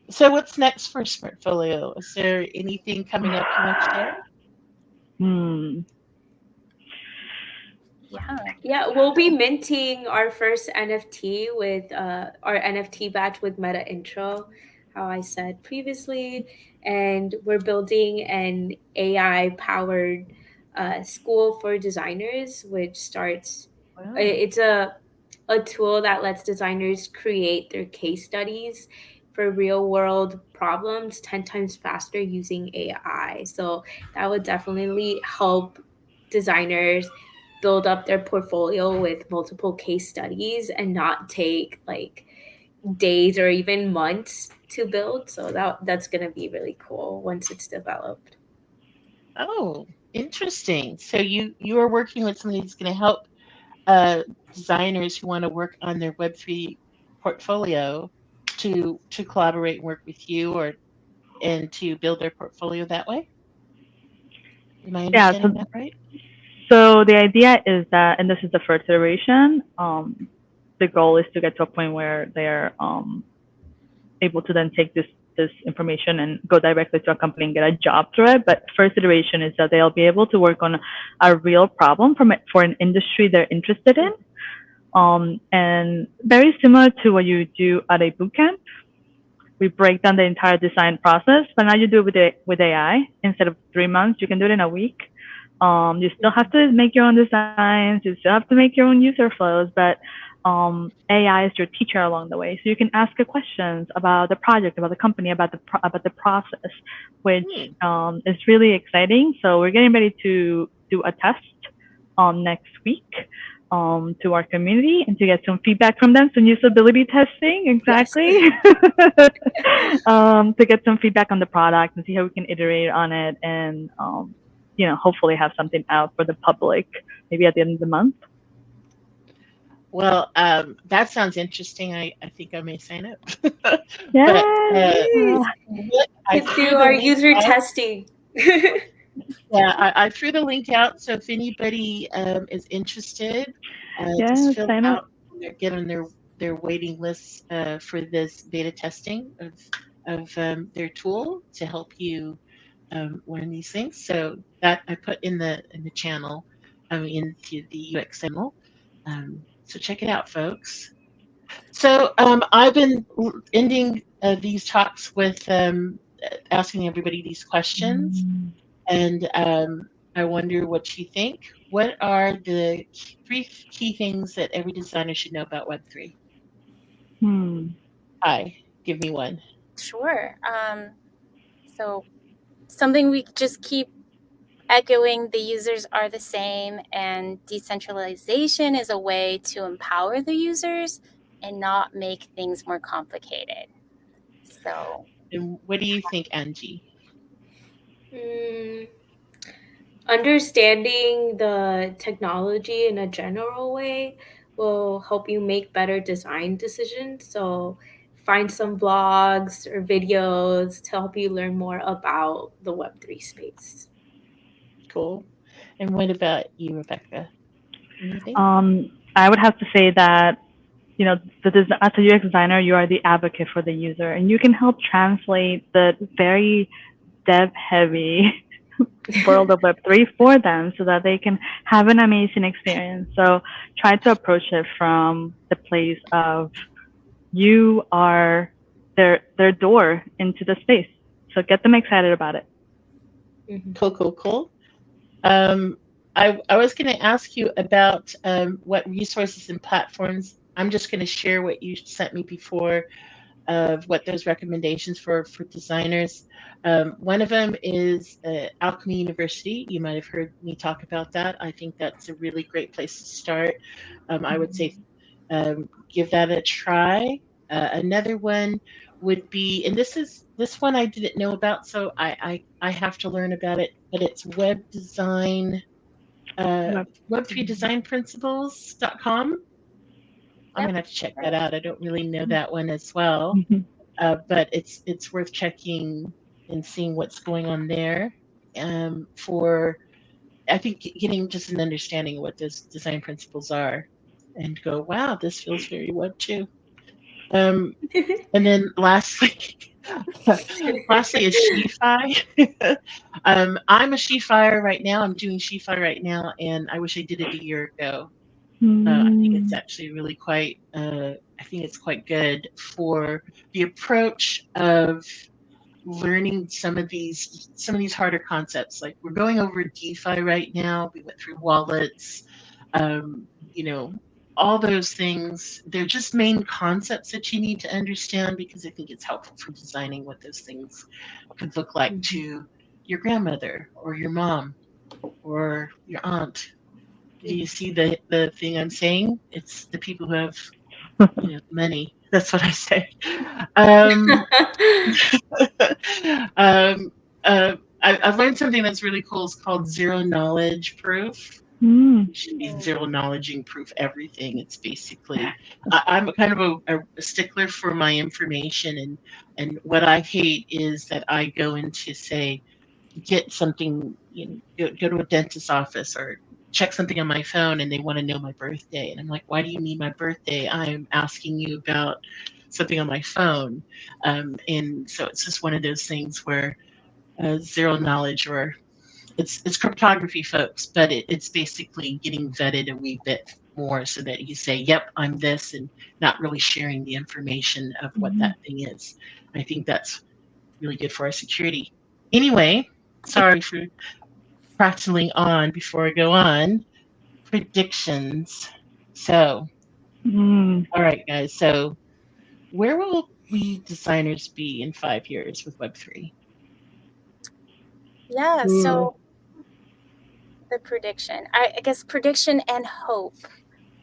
So what's next for Sprintfolio? Is there anything coming up you want to share? Yeah, we'll be minting our first NFT with our NFT batch with Meta Intro, how I said previously, and we're building an AI powered school for designers, which starts. Wow. It's a tool that lets designers create their case studies for real world problems 10 times faster using AI. So that would definitely help designers build up their portfolio with multiple case studies and not take like days or even months to build. So that's going to be really cool once it's developed. Oh, interesting. So you are working with somebody that's going to help designers who want to work on their Web3 portfolio to collaborate and work with you and to build their portfolio that way. Am I Yeah, understanding that right? so the idea is that, and this is the first iteration, the goal is to get to a point where they're able to then take this information and go directly to a company and get a job through it. But first iteration is that they'll be able to work on a real problem for an industry they're interested in. And very similar to what you do at a bootcamp, we break down the entire design process, but now you do it with AI. Instead of 3 months, you can do it in a week. You still have to make your own designs, you still have to make your own user flows, but AI is your teacher along the way. So you can ask her questions about the project, about the company, about the process, which is really exciting. So we're getting ready to do a test next week to our community and to get some feedback from them. Some usability testing, exactly. Yes. To get some feedback on the product and see how we can iterate on it and hopefully have something out for the public maybe at the end of the month. Well, that sounds interesting. I think I may sign up. Yeah. But I Could threw do the our link user out. testing. Yeah, I threw the link out. So if anybody is interested, just fill Sign up. out, get on their waiting list for this beta testing of their tool to help you learn these things. So that I put in the channel, into the UX channel. So check it out, folks. So I've been ending these talks with asking everybody these questions, and I wonder what you think. What are the three key things that every designer should know about Web3? Hi, give me one. Sure. So something we just keep echoing, the users are the same, and decentralization is a way to empower the users and not make things more complicated. So And what do you think, Angie? Understanding the technology in a general way will help you make better design decisions. So find some blogs or videos to help you learn more about the Web3 space. Cool. And what about you, Rebecca? Anything? I would have to say that as a UX designer, you are the advocate for the user, and you can help translate the very dev-heavy world of Web3 for them so that they can have an amazing experience. So try to approach it from the place of you are their door into the space. So get them excited about it. Cool. I was going to ask you about what resources and platforms. I'm just going to share what you sent me before of what those recommendations for designers. One of them is Alchemy University. You might have heard me talk about that. I think that's a really great place to start. I would say give that a try. Another one would be, and this one I didn't know about, so I have to learn about it. But it's web design, web3designprinciples.com. I'm gonna have to check that out. I don't really know that one as well, but it's worth checking and seeing what's going on there. For I think getting just an understanding of what those design principles are, and go, wow, this feels very Web too. And then lastly, lastly is SheFi. I'm a SheFi right now. I'm doing SheFi right now, and I wish I did it a year ago. I think it's actually really quite. I think it's quite good for the approach of learning some of these harder concepts. Like we're going over DeFi right now. We went through wallets, um, you know, all those things. They're just main concepts that you need to understand because I think it's helpful for designing what those things could look like to your grandmother or your mom or your aunt. Do you see the thing I'm saying? It's the people who have money. That's what I say. Um, um, I've learned something that's really cool. It's called zero knowledge proof. You should be zero knowledging proof everything. It's basically I'm a kind of a stickler for my information, and what I hate is that I go into say get something, go to a dentist's office or check something on my phone and they want to know my birthday. And I'm like, why do you need my birthday? I'm asking you about something on my phone. And so it's just one of those things where zero knowledge, or it's cryptography, folks, but it's basically getting vetted a wee bit more so that you say, yep, I'm this, and not really sharing the information of what that thing is. I think that's really good for our security. Anyway, sorry for prattling on before I go on. Predictions. So, all right, guys. So, where will we designers be in 5 years with Web3? Yeah, so the prediction, I guess prediction and hope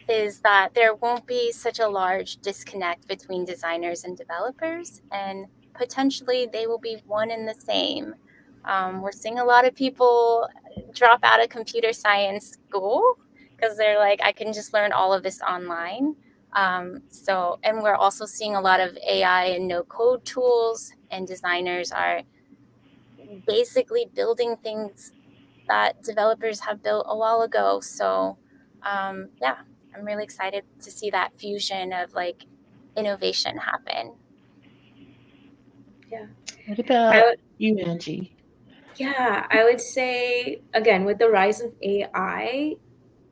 is that there won't be such a large disconnect between designers and developers, and potentially they will be one and the same. We're seeing a lot of people drop out of computer science school because they're like, I can just learn all of this online. And we're also seeing a lot of AI and no code tools, and designers are basically building things that developers have built a while ago. So yeah, I'm really excited to see that fusion of like innovation happen. Yeah. What about you, Angie? Yeah, I would say again with the rise of AI,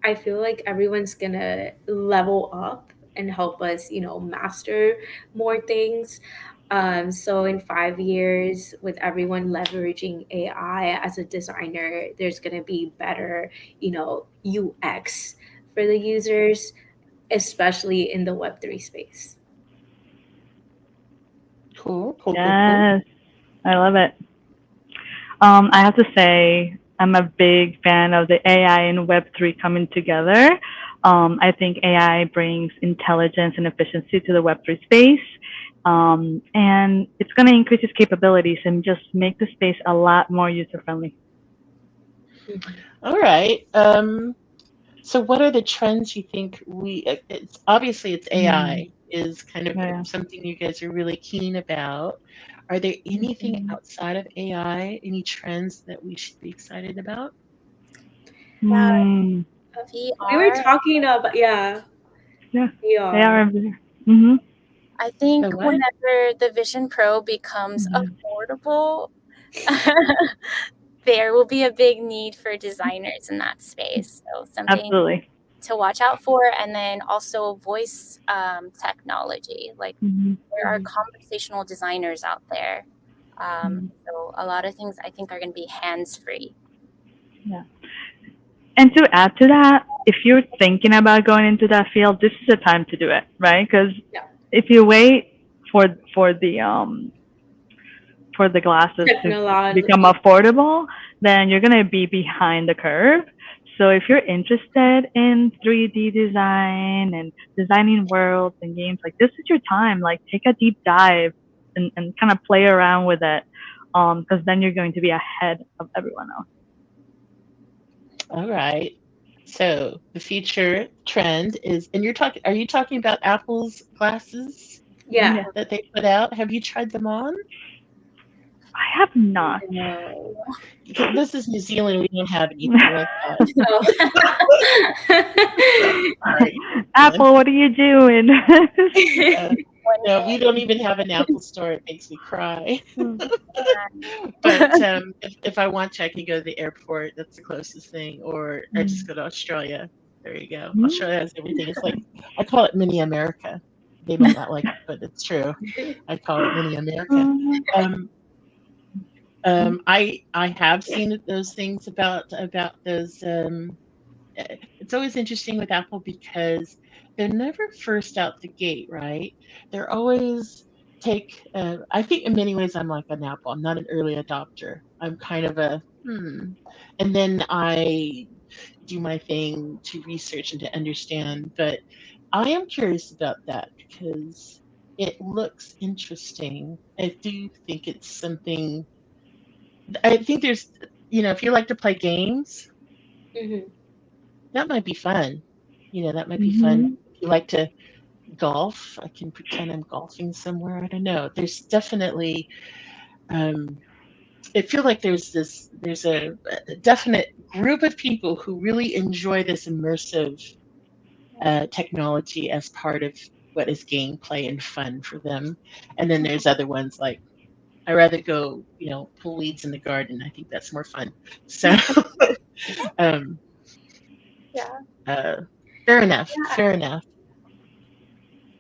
I feel like everyone's gonna level up and help us, master more things. So in 5 years, with everyone leveraging AI as a designer, there's gonna be better, UX for the users, especially in the Web3 space. Cool. Yes, I love it. I have to say, I'm a big fan of the AI and Web3 coming together. I think AI brings intelligence and efficiency to the Web3 space. And it's going to increase its capabilities and just make the space a lot more user-friendly. All right. So what are the trends you think it's obviously it's AI is kind of something you guys are really keen about. Are there anything outside of AI, any trends that we should be excited about? VR. We were talking about Yeah, VR. they are. I think whenever the Vision Pro becomes affordable, there will be a big need for designers in that space. So something to watch out for. And then also voice technology. Like there are conversational designers out there. So a lot of things I think are going to be hands-free. Yeah. And to add to that, if you're thinking about going into that field, this is the time to do it, right? Because if you wait for the glasses to become affordable, then you're going to be behind the curve. So if you're interested in 3D design and designing worlds and games, like this is your time. Like take a deep dive and kind of play around with it, because then you're going to be ahead of everyone else. All right. So the future trend is, and are you talking about Apple's glasses? Yeah. That they put out? Have you tried them on? I have not. No. This is New Zealand. We don't have anything like that. Oh. Sorry. Apple, what are you doing? No, we don't even have an Apple store. It makes me cry. Yeah. But if I want to, I can go to the airport. That's the closest thing. Or I just go to Australia. There you go. Australia has everything. It's like, I call it mini America. They might not like it, but it's true. I call it mini America. I have seen those things about those. It's always interesting with Apple because they're never first out the gate, right? They're always I think in many ways I'm like an Apple. I'm not an early adopter. I'm kind of a and then I do my thing to research and to understand. But I am curious about that because it looks interesting. I do think it's something. I think there's, if you like to play games, that might be fun. That might be fun. If you like to golf, I can pretend I'm golfing somewhere. I don't know. There's definitely, I feel like there's a definite group of people who really enjoy this immersive technology as part of what is gameplay and fun for them. And then there's other ones like, I rather go, pull weeds in the garden. I think that's more fun. So, um, Yeah. fair enough. Fair enough.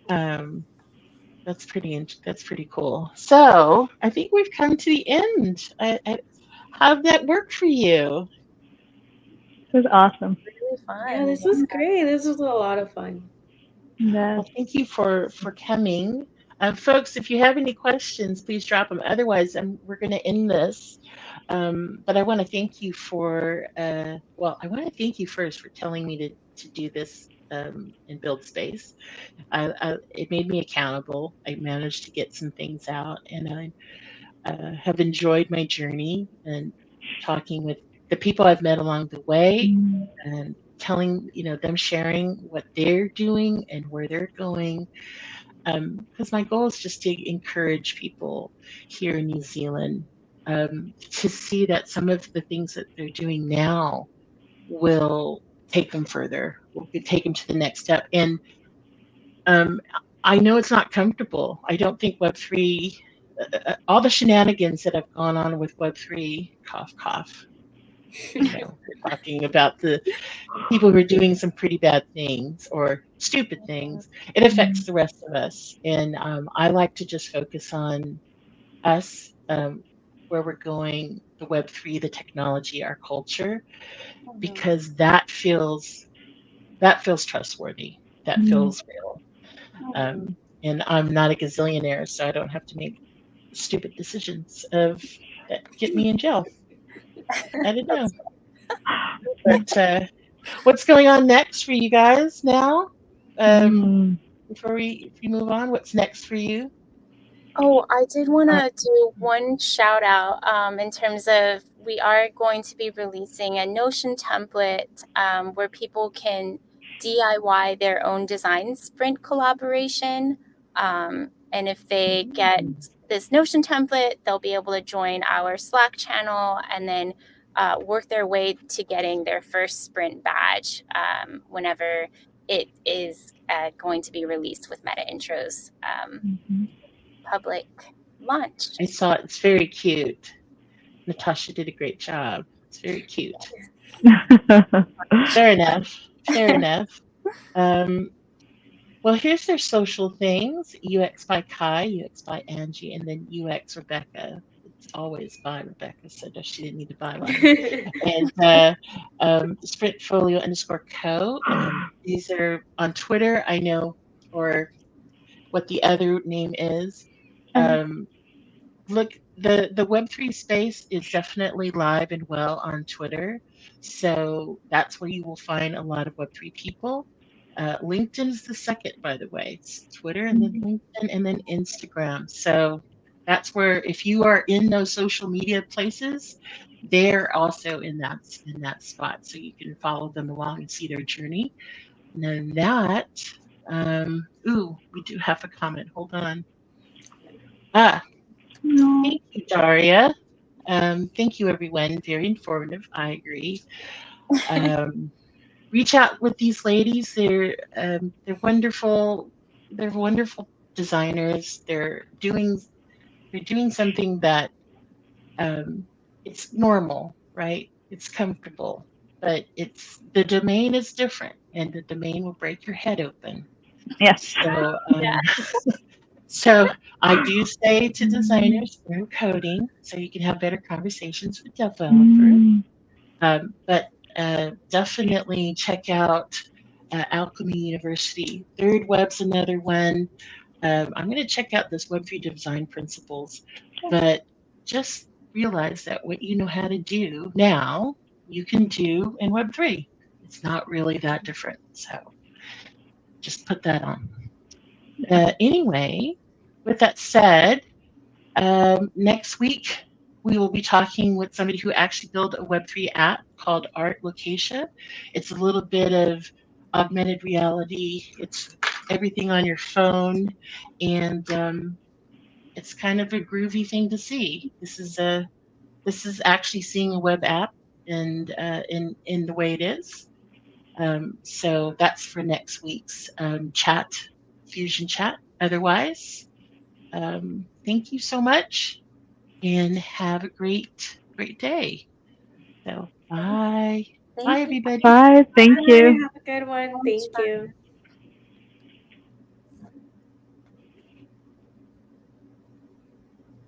That's pretty cool. So I think we've come to the end. How'd that work for you? It was awesome. Really fun. Yeah, this was great. This was a lot of fun. Yeah. Well, thank you for coming. Folks, if you have any questions, please drop them. Otherwise, we're going to end this. But I want to thank you for, I want to thank you first for telling me to do this in Buildspace. It made me accountable. I managed to get some things out, and I have enjoyed my journey and talking with the people I've met along the way, and telling them sharing what they're doing and where they're going. Because my goal is just to encourage people here in New Zealand to see that some of the things that they're doing now will take them further, will take them to the next step. And I know it's not comfortable. I don't think Web3, all the shenanigans that have gone on with Web3, cough, cough. We're talking about the people who are doing some pretty bad things or stupid things. It affects the rest of us. And I like to just focus on us, where we're going, the Web3, the technology, our culture, because that feels trustworthy. That feels real. And I'm not a gazillionaire, so I don't have to make stupid decisions that get me in jail. I don't know. But what's going on next for you guys now? Before we move on, what's next for you? Oh, I did want to do one shout out in terms of we are going to be releasing a Notion template where people can DIY their own design sprint collaboration. And if they get this Notion template, they'll be able to join our Slack channel and then work their way to getting their first sprint badge whenever it is going to be released with Meta Intro's public launch. I saw it. It's very cute. Natasha did a great job. It's very cute. Fair enough. Fair enough. Well, here's their social things: UX by Kai, UX by Angie, and then UX Rebecca. It's always by Rebecca, so she didn't need to buy one. And Sprintfolio _co. These are on Twitter. I know, or what the other name is. Look, the Web3 space is definitely live and well on Twitter. So that's where you will find a lot of Web3 people. LinkedIn is the second, by the way. It's Twitter and then LinkedIn and then Instagram. So that's where, if you are in those social media places, they're also in that spot. So you can follow them along and see their journey. And then that, we do have a comment. Hold on. No. Thank you, Daria. Thank you, everyone. Very informative. I agree. Um, Reach out with these ladies. They're wonderful. They're wonderful designers. They're doing something that um, it's normal, right? It's comfortable, but it's the domain is different, and the domain will break your head open. Yes. So, Yeah. so I do say to designers, learn coding so you can have better conversations with developers. Mm. But definitely check out Alchemy University. Third Web's another one. I'm going to check out this Web3 design principles, but just realize that what you know how to do now, you can do in Web3. It's not really that different. So just put that on. Anyway, with that said, next week, we will be talking with somebody who actually built a Web3 app called Art Locatia. It's a little bit of augmented reality. It's everything on your phone, and it's kind of a groovy thing to see. This is actually seeing a web app and in the way it is. So that's for next week's chat, Fusion Chat. Otherwise, thank you so much and have a great day. So bye. Bye, Thank you. everybody. Bye. Thank Bye. you. Have a good one. So much Thank fun. you.